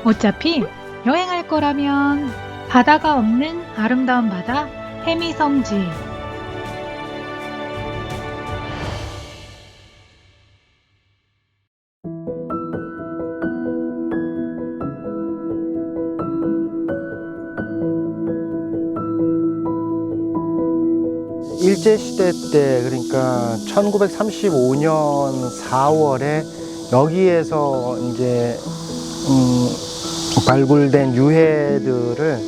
어차피 여행할 거라면 바다가 없는 아름다운 바다 해미성지. 일제시대 때, 그러니까 1935년 4월에 여기에서 이제 발굴된 유해들을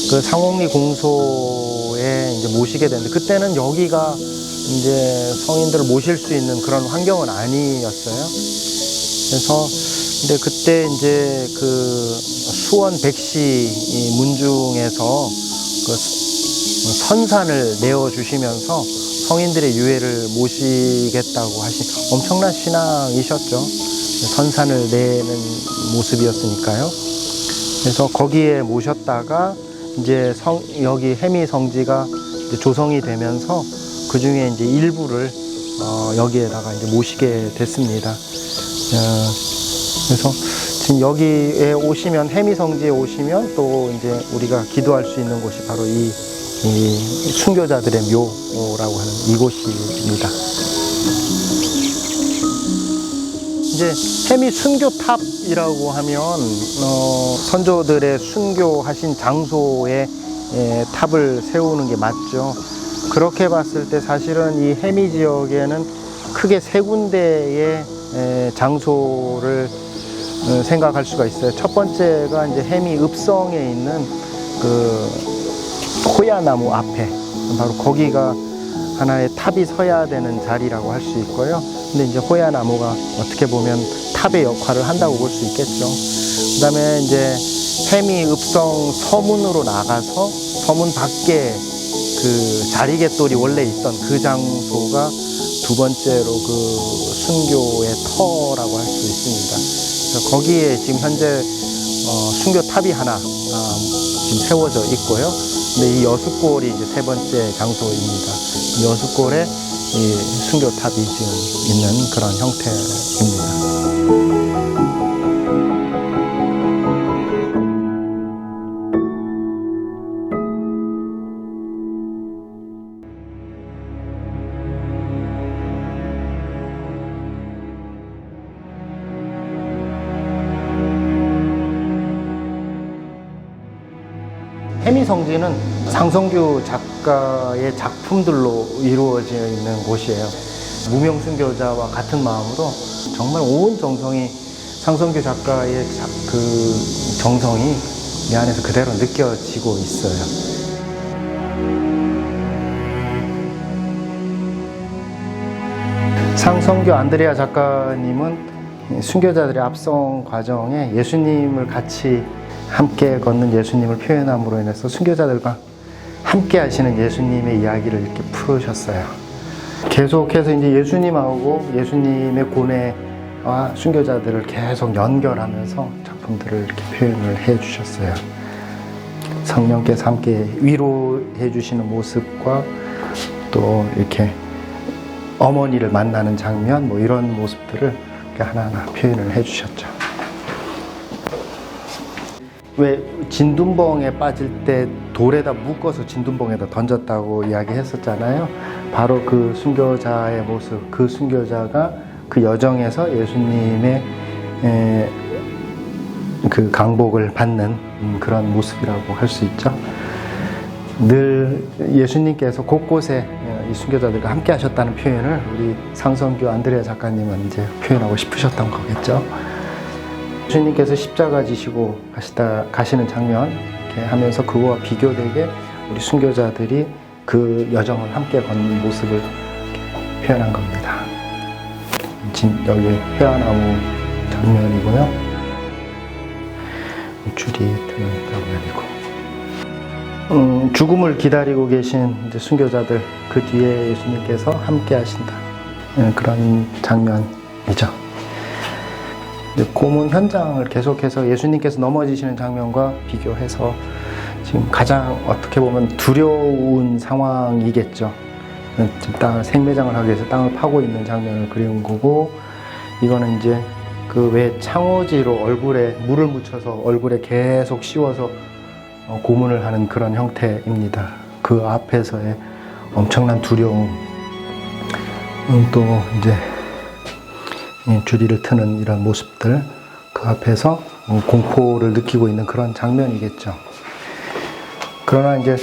그 상옥리 공소에 이제 모시게 됐는데, 그때는 여기가 이제 성인들을 모실 수 있는 그런 환경은 아니었어요. 그래서 근데 그때 이제 그 수원 백시 문중에서 그 선산을 내어주시면서 성인들의 유해를 모시겠다고 하신 엄청난 신앙이셨죠. 선산을 내는 모습이었으니까요. 그래서 거기에 모셨다가 이제 여기 해미성지가 이제 조성이 되면서 그 중에 이제 일부를 여기에다가 이제 모시게 됐습니다. 그래서 지금 여기에 오시면, 해미성지에 오시면 또 이제 우리가 기도할 수 있는 곳이 바로 이 순교자들의 묘라고 하는 이곳입니다. 이제 해미 순교탑이라고 하면 선조들의 순교하신 장소에 탑을 세우는 게 맞죠. 그렇게 봤을 때 사실은 이 해미 지역에는 크게 세 군데의 장소를 생각할 수가 있어요. 첫 번째가 이제 해미 읍성에 있는 그 호야나무 앞에, 바로 거기가 하나의 탑이 서야 되는 자리라고 할 수 있고요. 근데 이제 호야나무가 어떻게 보면 탑의 역할을 한다고 볼 수 있겠죠. 그 다음에 이제 해미 읍성 서문으로 나가서 서문 밖에 그 자리갯돌이 원래 있던 그 장소가 두 번째로 그 순교의 터라고 할 수 있습니다. 그래서 거기에 지금 현재 순교탑이 하나 지금 세워져 있고요. 근데 이 여숫골이 이제 세 번째 장소입니다. 이 여숫골에 이 순교탑이 지금 있는 그런 형태입니다. 해미성지는 상성규 작가의 작품들로 이루어져 있는 곳이에요. 무명 순교자와 같은 마음으로 정말 온 정성이, 상성규 작가의 그 정성이 이 안에서 그대로 느껴지고 있어요. 상성규 안드레아 작가님은 순교자들의 압송 과정에 예수님을 같이 함께 걷는 예수님을 표현함으로 인해서 순교자들과 함께 하시는 예수님의 이야기를 이렇게 풀으셨어요. 계속해서 이제 예수님하고 예수님의 고뇌와 순교자들을 계속 연결하면서 작품들을 이렇게 표현을 해 주셨어요. 성령께서 함께 위로해 주시는 모습과 또 이렇게 어머니를 만나는 장면, 뭐 이런 모습들을 이렇게 하나하나 표현을 해 주셨죠. 왜 진둔봉에 빠질 때 돌에다 묶어서 진둔봉에다 던졌다고 이야기했었잖아요. 바로 그 순교자의 모습, 그 순교자가 그 여정에서 예수님의 그 강복을 받는 그런 모습이라고 할 수 있죠. 늘 예수님께서 곳곳에 이 순교자들과 함께 하셨다는 표현을 우리 상성규 안드레아 작가님은 이제 표현하고 싶으셨던 거겠죠. 예수님께서 십자가 지시고 가시는 장면 이렇게 하면서 그거와 비교되게 우리 순교자들이 그 여정을 함께 걷는 모습을 표현한 겁니다. 여기 회화나무 장면이고요. 줄이 드는 장면이고, 죽음을 기다리고 계신 이제 순교자들, 그 뒤에 예수님께서 함께 하신다, 그런 장면이죠. 고문 현장을 계속해서 예수님께서 넘어지시는 장면과 비교해서 지금 가장 어떻게 보면 두려운 상황이겠죠. 지금 생매장을 하기 위해서 땅을 파고 있는 장면을 그린 거고, 이거는 이제 그 왜 창호지로 얼굴에 물을 묻혀서 얼굴에 계속 씌워서 고문을 하는 그런 형태입니다. 그 앞에서의 엄청난 두려움, 또 이제 주리를 트는 이런 모습들, 그 앞에서 공포를 느끼고 있는 그런 장면이겠죠. 그러나 이제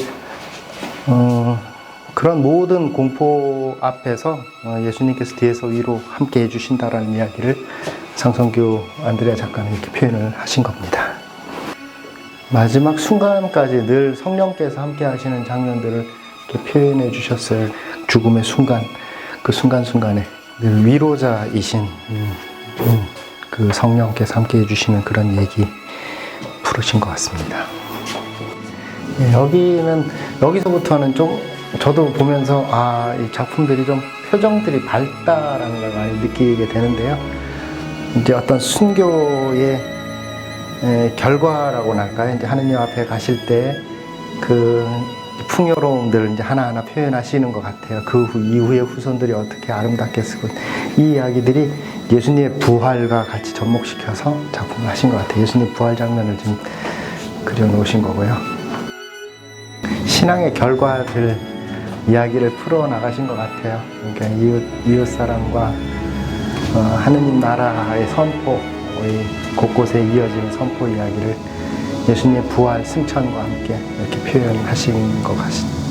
그런 모든 공포 앞에서 예수님께서 뒤에서 위로 함께 해주신다라는 이야기를 상선교 안드레아 작가는 이렇게 표현을 하신 겁니다. 마지막 순간까지 늘 성령께서 함께 하시는 장면들을 이렇게 표현해 주셨어요. 죽음의 순간, 그 순간순간에 늘 위로자이신 그 성령께서 함께 해주시는 그런 얘기 부르신 것 같습니다. 여기서부터는 좀 저도 보면서 이 작품들이 좀 표정들이 밝다라는 걸 많이 느끼게 되는데요. 이제 어떤 순교의 결과라고나 할까요? 이제 하느님 앞에 가실 때 그 풍요로움들을 이제 하나하나 표현하시는 것 같아요. 그 이후에 후손들이 어떻게 아름답게 쓰고 이 이야기들이 예수님의 부활과 같이 접목시켜서 작품을 하신 것 같아요. 예수님 부활 장면을 지금 그려놓으신 거고요. 신앙의 결과들 이야기를 풀어나가신 것 같아요. 그러니까 이웃 사랑과 하느님 나라의 선포, 곳곳에 이어지는 선포 이야기를 예수님의 부활 승천과 함께 이렇게 표현하신 것 같습니다.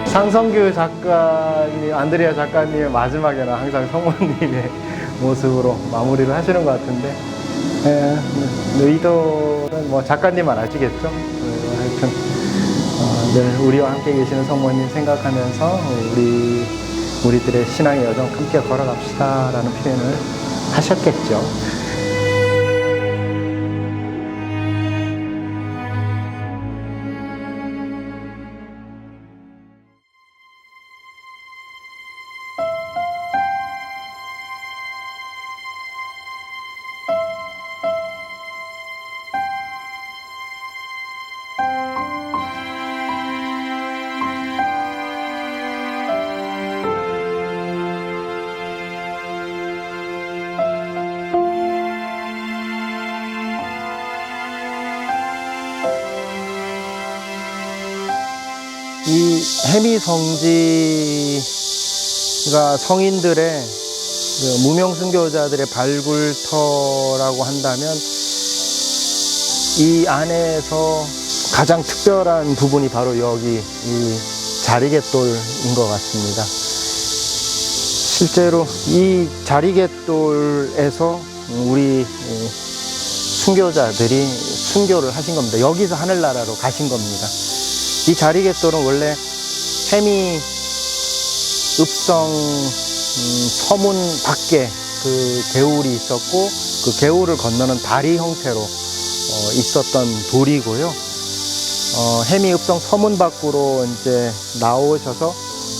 상선교 작가님, 안드레아 작가님의 마지막에는 항상 성모님의 모습으로 마무리를 하시는 것 같은데, 의도는 뭐 작가님만 아시겠죠? 하여튼 늘 우리와 함께 계시는 성모님 생각하면서 우리들의 신앙의 여정 함께 걸어갑시다라는 표현을 하셨겠죠. 이 해미 성지가 성인들의 무명 순교자들의 발굴터라고 한다면 이 안에서 가장 특별한 부분이 바로 여기 이 자리갯돌인 것 같습니다. 실제로 이 자리갯돌에서 우리 순교자들이 순교를 하신 겁니다. 여기서 하늘나라로 가신 겁니다. 이 자리갯돌은 원래 해미 읍성 서문 밖에 그 개울이 있었고 그 개울을 건너는 다리 형태로 있었던 돌이고요. 해미 읍성 서문 밖으로 이제 나오셔서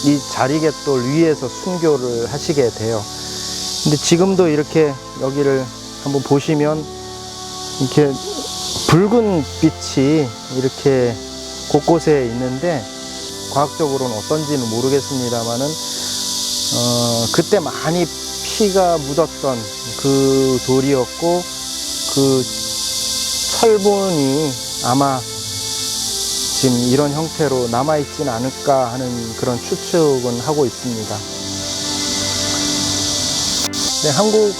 이 자리갯돌 위에서 순교를 하시게 돼요. 근데 지금도 이렇게 여기를 한번 보시면 이렇게 붉은 빛이 이렇게 곳곳에 있는데 과학적으로는 어떤지는 모르겠습니다만은 그때 많이 피가 묻었던 그 돌이었고 그 철분이 아마 지금 이런 형태로 남아있진 않을까 하는 그런 추측은 하고 있습니다. 네, 한국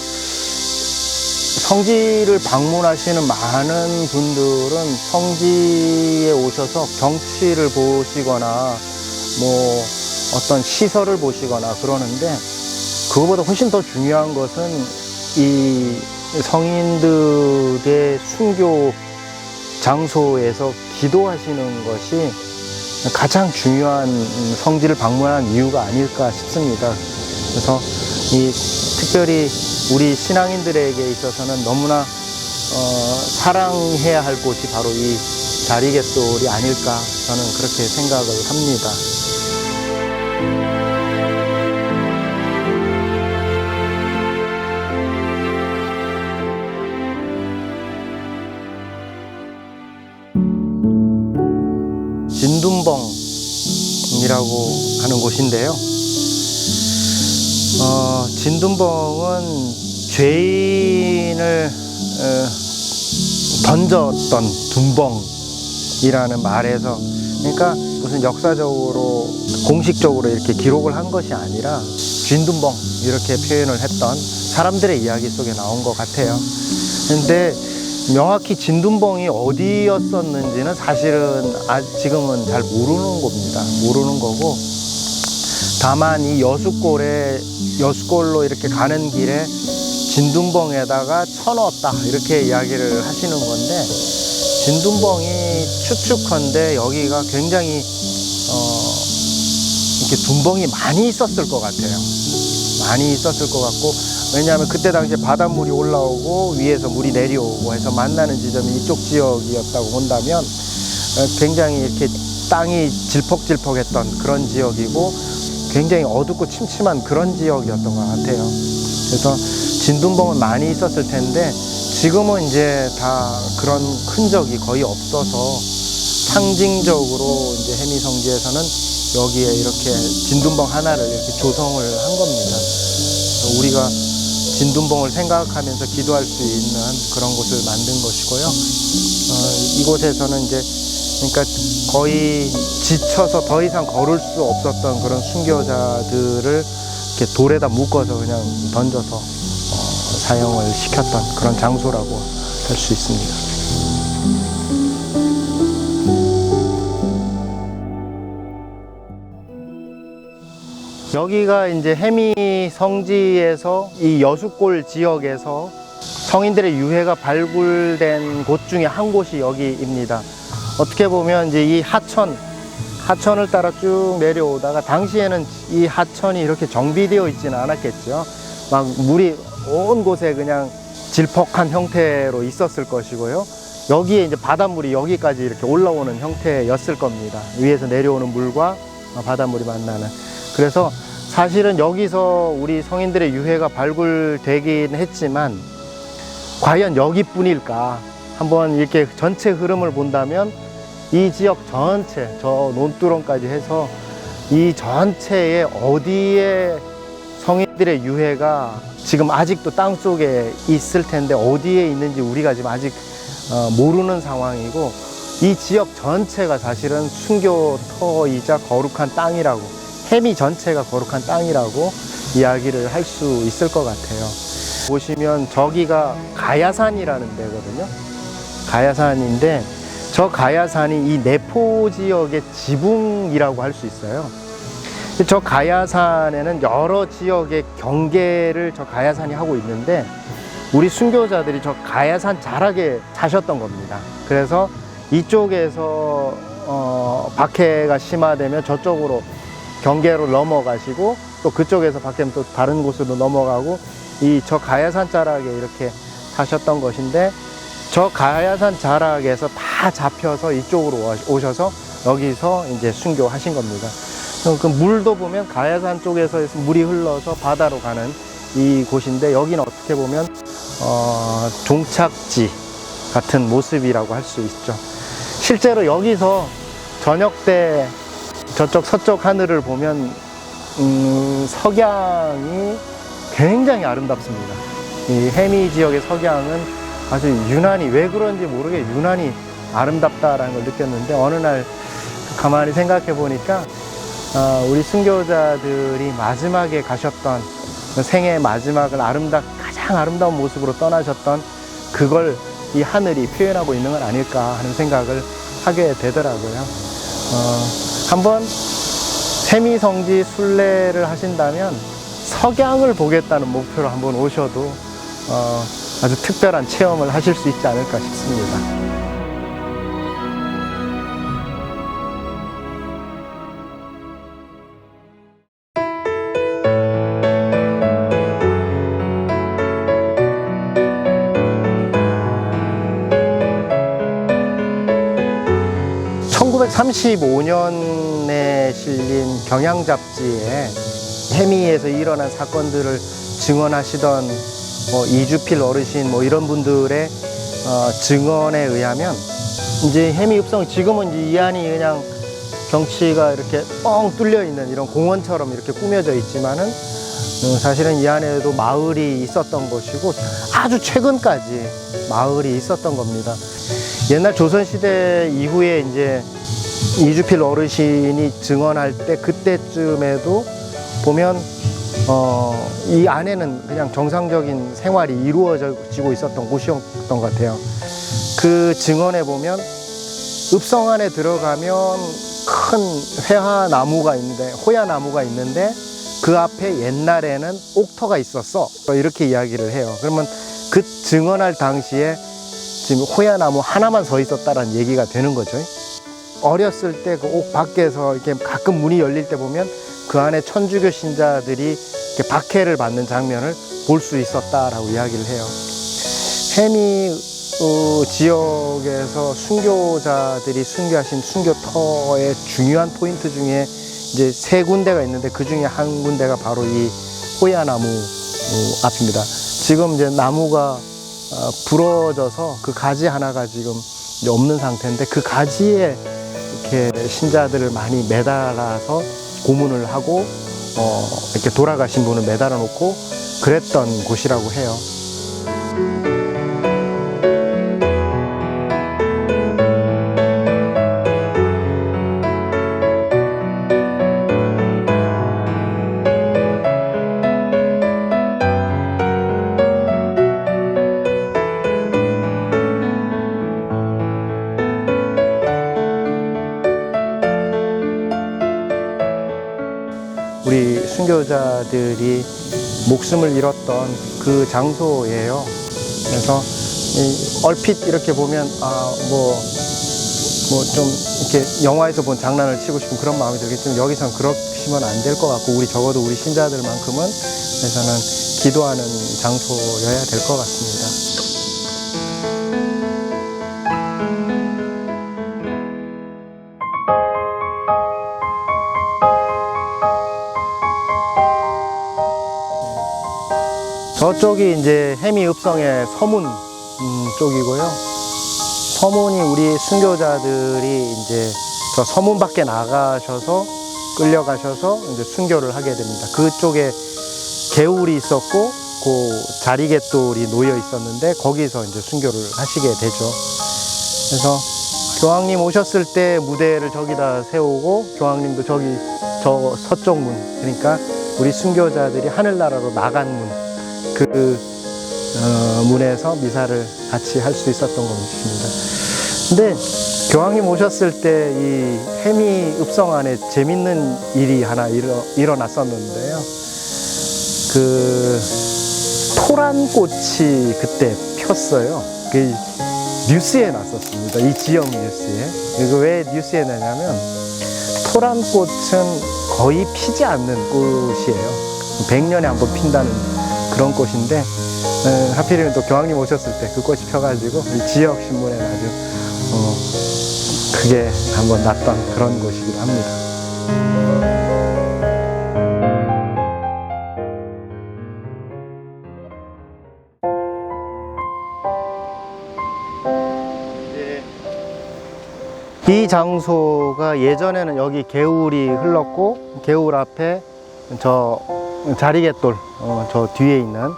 성지를 방문하시는 많은 분들은 성지에 오셔서 경치를 보시거나 뭐 어떤 시설을 보시거나 그러는데 그거보다 훨씬 더 중요한 것은 이 성인들의 순교 장소에서 기도하시는 것이 가장 중요한 성지를 방문한 이유가 아닐까 싶습니다. 그래서 이 특별히 우리 신앙인들에게 있어서는 너무나 사랑해야 할 곳이 바로 이 자리갯돌이 아닐까 저는 그렇게 생각을 합니다. 진둔봉 하는 곳인데요. 진둔봉은 죄인을 던졌던 둔벙이라는 말에서, 그러니까 무슨 역사적으로 공식적으로 이렇게 기록을 한 것이 아니라 진둔벙 이렇게 표현을 했던 사람들의 이야기 속에 나온 것 같아요. 근데 명확히 진둔벙이 어디였었는지는 사실은 지금은 잘 모르는 겁니다. 모르는 거고, 다만 이 여수골로 이렇게 가는 길에 진둔벙에다가 쳐넣었다 이렇게 이야기를 하시는 건데, 진둔벙이 추측컨대 여기가 굉장히 이렇게 둔벙이 많이 있었을 것 같아요. 많이 있었을 것 같고, 왜냐하면 그때 당시에 바닷물이 올라오고 위에서 물이 내려오고 해서 만나는 지점이 이쪽 지역이었다고 본다면 굉장히 이렇게 땅이 질퍽질퍽했던 그런 지역이고, 굉장히 어둡고 침침한 그런 지역이었던 것 같아요. 그래서 진둔벙은 많이 있었을 텐데, 지금은 이제 다 그런 흔적이 거의 없어서 상징적으로 이제 해미성지에서는 여기에 이렇게 진둔벙 하나를 이렇게 조성을 한 겁니다. 그래서 우리가 진둔벙을 생각하면서 기도할 수 있는 그런 곳을 만든 것이고요. 이곳에서는 이제 그러니까 거의 지쳐서 더 이상 걸을 수 없었던 그런 순교자들을 이렇게 돌에다 묶어서 그냥 던져서 사형을 시켰던 그런 장소라고 할 수 있습니다. 여기가 이제 해미 성지에서 이 여수골 지역에서 성인들의 유해가 발굴된 곳 중에 한 곳이 여기입니다. 어떻게 보면 이제 이 하천을 따라 쭉 내려오다가, 당시에는 이 하천이 이렇게 정비되어 있지는 않았겠죠. 막 물이 온 곳에 그냥 질퍽한 형태로 있었을 것이고요. 여기에 이제 바닷물이 여기까지 이렇게 올라오는 형태였을 겁니다. 위에서 내려오는 물과 바닷물이 만나는. 그래서 사실은 여기서 우리 성인들의 유해가 발굴되긴 했지만, 과연 여기뿐일까? 한번 이렇게 전체 흐름을 본다면 이 지역 전체, 저 논두렁까지 해서 이 전체에 어디에 성인들의 유해가 지금 아직도 땅속에 있을 텐데 어디에 있는지 우리가 지금 아직 모르는 상황이고, 이 지역 전체가 사실은 순교터이자 거룩한 땅이라고, 해미 전체가 거룩한 땅이라고 이야기를 할 수 있을 것 같아요. 보시면 저기가 가야산이라는 데거든요. 가야산인데, 저 가야산이 이 내포 지역의 지붕이라고 할 수 있어요. 저 가야산에는 여러 지역의 경계를 저 가야산이 하고 있는데, 우리 순교자들이 저 가야산 자락에 사셨던 겁니다. 그래서 이쪽에서 박해가 심화되면 저쪽으로 경계로 넘어가시고, 또 그쪽에서 박해면 또 다른 곳으로 넘어가고, 저 가야산 자락에 이렇게 사셨던 것인데, 저 가야산 자락에서 다 잡혀서 이쪽으로 오셔서 여기서 이제 순교하신 겁니다. 그 물도 보면 가야산 쪽에서 물이 흘러서 바다로 가는 이 곳인데, 여기는 어떻게 보면 종착지 같은 모습이라고 할 수 있죠. 실제로 여기서 저녁 때 저쪽 서쪽 하늘을 보면 석양이 굉장히 아름답습니다. 이 해미 지역의 석양은 아주 유난히, 왜 그런지 모르게 유난히 아름답다라는 걸 느꼈는데, 어느 날 가만히 생각해 보니까 우리 순교자들이 마지막에 가셨던 생의 마지막을 가장 아름다운 모습으로 떠나셨던 그걸 이 하늘이 표현하고 있는 건 아닐까 하는 생각을 하게 되더라고요. 한번 해미성지 순례를 하신다면 석양을 보겠다는 목표로 한번 오셔도 아주 특별한 체험을 하실 수 있지 않을까 싶습니다. 1935년에 실린 경향 잡지에 해미에서 일어난 사건들을 증언하시던 이주필 어르신 이런 분들의 증언에 의하면, 이제 해미 읍성, 지금은 이제 이 안이 그냥 경치가 이렇게 뻥 뚫려 있는 이런 공원처럼 이렇게 꾸며져 있지만은 사실은 이 안에도 마을이 있었던 것이고 아주 최근까지 마을이 있었던 겁니다. 옛날 조선시대 이후에 이제 이주필 어르신이 증언할 때 그때쯤에도 보면 이 안에는 그냥 정상적인 생활이 이루어지고 있었던 곳이었던 것 같아요. 그 증언에 보면 읍성 안에 들어가면 큰 회화나무가 있는데, 호야나무가 있는데 그 앞에 옛날에는 옥터가 있었어, 이렇게 이야기를 해요. 그러면 그 증언할 당시에 지금 호야나무 하나만 서 있었다라는 얘기가 되는 거죠. 어렸을 때 그 옥 밖에서 이렇게 가끔 문이 열릴 때 보면 그 안에 천주교 신자들이 이렇게 박해를 받는 장면을 볼 수 있었다라고 이야기를 해요. 해미 지역에서 순교자들이 순교하신 순교터의 중요한 포인트 중에 이제 세 군데가 있는데, 그 중에 한 군데가 바로 이 호야나무 앞입니다. 지금 이제 나무가 부러져서 그 가지 하나가 지금 이제 없는 상태인데, 그 가지에 이렇게 신자들을 많이 매달아서 고문을 하고 이렇게 돌아가신 분을 매달아 놓고 그랬던 곳이라고 해요. 우리 순교자들이 목숨을 잃었던 그 장소예요. 그래서 얼핏 이렇게 보면 뭐 좀 이렇게 영화에서 본 장난을 치고 싶은 그런 마음이 들겠지만, 여기서는 그러시면 안 될 것 같고, 우리 적어도 우리 신자들만큼은 그래서는 기도하는 장소여야 될 것 같습니다. 저쪽이 이제 해미 읍성의 서문 쪽이고요. 서문이 우리 순교자들이 이제 저 서문 밖에 나가셔서 끌려가셔서 이제 순교를 하게 됩니다. 그쪽에 개울이 있었고 그 자리갯돌이 놓여 있었는데 거기서 이제 순교를 하시게 되죠. 그래서 교황님 오셨을 때 무대를 저기다 세우고, 교황님도 저기 저 서쪽 문, 그러니까 우리 순교자들이 하늘나라로 나간 문, 그 문에서 미사를 같이 할 수 있었던 것입니다. 근데 교황님 오셨을 때 이 해미 읍성 안에 재밌는 일이 하나 일어났었는데요. 그 토란꽃이 그때 폈어요. 그 뉴스에 났었습니다. 이 지역 뉴스에. 이거 왜 뉴스에 나냐면, 토란꽃은 거의 피지 않는 꽃이에요. 100년에 한 번 핀다는 그런 꽃인데, 하필이면 또 교황님 오셨을 때 그 꽃이 펴가지고 이 지역 신문에 아주 크게 한번 났던 그런 곳이기도 합니다. 이 장소가 예전에는 여기 개울이 흘렀고, 개울 앞에 저 자리갯돌, 저 뒤에 있는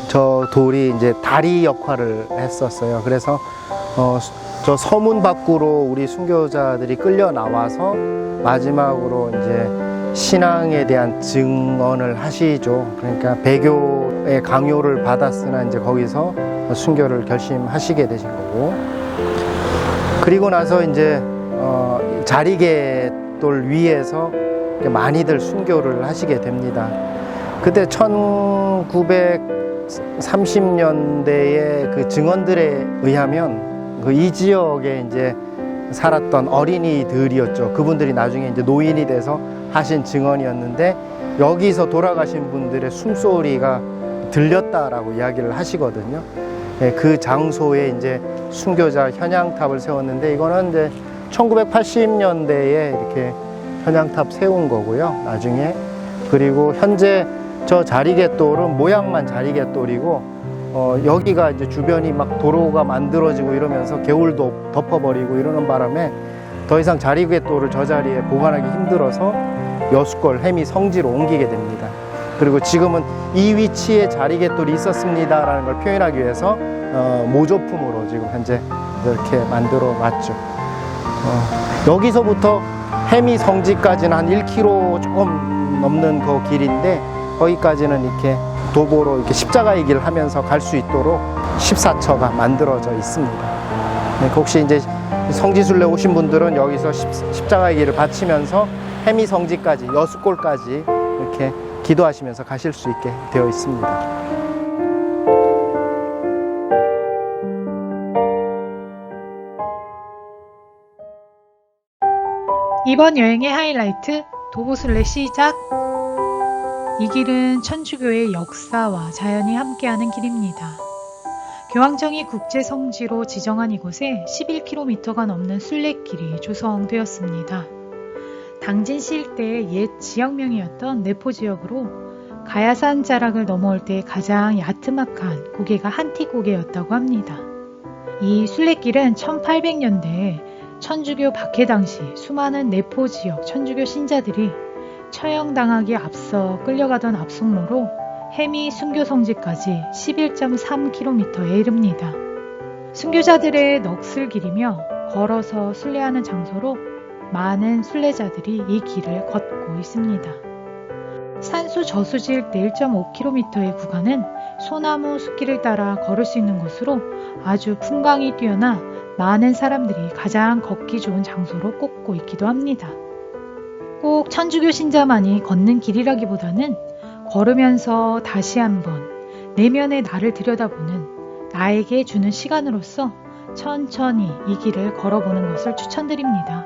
저 돌이 이제 다리 역할을 했었어요. 그래서 저 서문 밖으로 우리 순교자들이 끌려 나와서 마지막으로 이제 신앙에 대한 증언을 하시죠. 그러니까 배교의 강요를 받았으나 이제 거기서 순교를 결심하시게 되신 거고, 그리고 나서 이제 자리갯돌 위에서 많이들 순교를 하시게 됩니다. 그때 1930년대의 그 증언들에 의하면 이 지역에 이제 살았던 어린이들이었죠. 그분들이 나중에 이제 노인이 돼서 하신 증언이었는데, 여기서 돌아가신 분들의 숨소리가 들렸다라고 이야기를 하시거든요. 그 장소에 이제 순교자 현양탑을 세웠는데, 이거는 이제 1980년대에 이렇게 현양탑 세운 거고요, 나중에. 그리고 현재 저 자리갯돌은 모양만 자리갯돌이고, 여기가 이제 주변이 막 도로가 만들어지고 이러면서 개울도 덮어버리고 이러는 바람에 더 이상 자리갯돌을 저 자리에 보관하기 힘들어서 여수골 해미 성지로 옮기게 됩니다. 그리고 지금은 이 위치에 자리갯돌이 있었습니다라는 걸 표현하기 위해서 모조품으로 지금 현재 이렇게 만들어 놨죠. 여기서부터 해미 성지까지는 한 1km 조금 넘는 그 길인데, 거기까지는 이렇게 도보로 이렇게 십자가의 길을 하면서 갈 수 있도록 14처가 만들어져 있습니다. 네, 혹시 이제 성지순례 오신 분들은 여기서 십자가의 길을 바치면서 해미 성지까지, 여수골까지 이렇게 기도하시면서 가실 수 있게 되어 있습니다. 이번 여행의 하이라이트, 도보순례 시작! 이 길은 천주교의 역사와 자연이 함께하는 길입니다. 교황청이 국제성지로 지정한 이곳에 11km가 넘는 순례길이 조성되었습니다. 당진시 일대의 옛 지역명이었던 내포지역으로 가야산 자락을 넘어올 때 가장 야트막한 고개가 한티고개였다고 합니다. 이 순례길은 1800년대에 천주교 박해 당시 수많은 내포지역 천주교 신자들이 처형당하기 앞서 끌려가던 앞송로로 해미 순교성지까지 11.3km에 이릅니다. 순교자들의 넋을 기리며 걸어서 순례하는 장소로 많은 순례자들이 이 길을 걷고 있습니다. 산수 저수지 일대 1.5km의 구간은 소나무 숲길을 따라 걸을 수 있는 곳으로 아주 풍광이 뛰어나 많은 사람들이 가장 걷기 좋은 장소로 꼽고 있기도 합니다. 꼭 천주교 신자만이 걷는 길이라기보다는 걸으면서 다시 한번 내면의 나를 들여다보는, 나에게 주는 시간으로서 천천히 이 길을 걸어보는 것을 추천드립니다.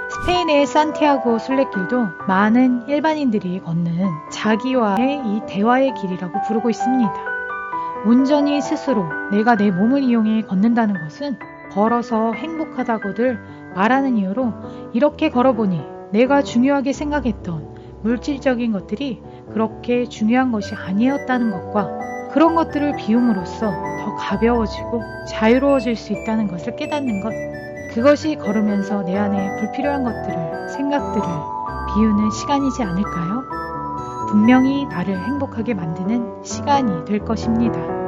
스페인의 산티아고 순례길도 많은 일반인들이 걷는 자기와의 이 대화의 길이라고 부르고 있습니다. 온전히 스스로 내가 내 몸을 이용해 걷는다는 것은 걸어서 행복하다고들 말하는 이유로, 이렇게 걸어보니 내가 중요하게 생각했던 물질적인 것들이 그렇게 중요한 것이 아니었다는 것과, 그런 것들을 비움으로써 더 가벼워지고 자유로워질 수 있다는 것을 깨닫는 것, 그것이 걸으면서 내 안에 불필요한 것들을, 생각들을 비우는 시간이지 않을까요? 분명히 나를 행복하게 만드는 시간이 될 것입니다.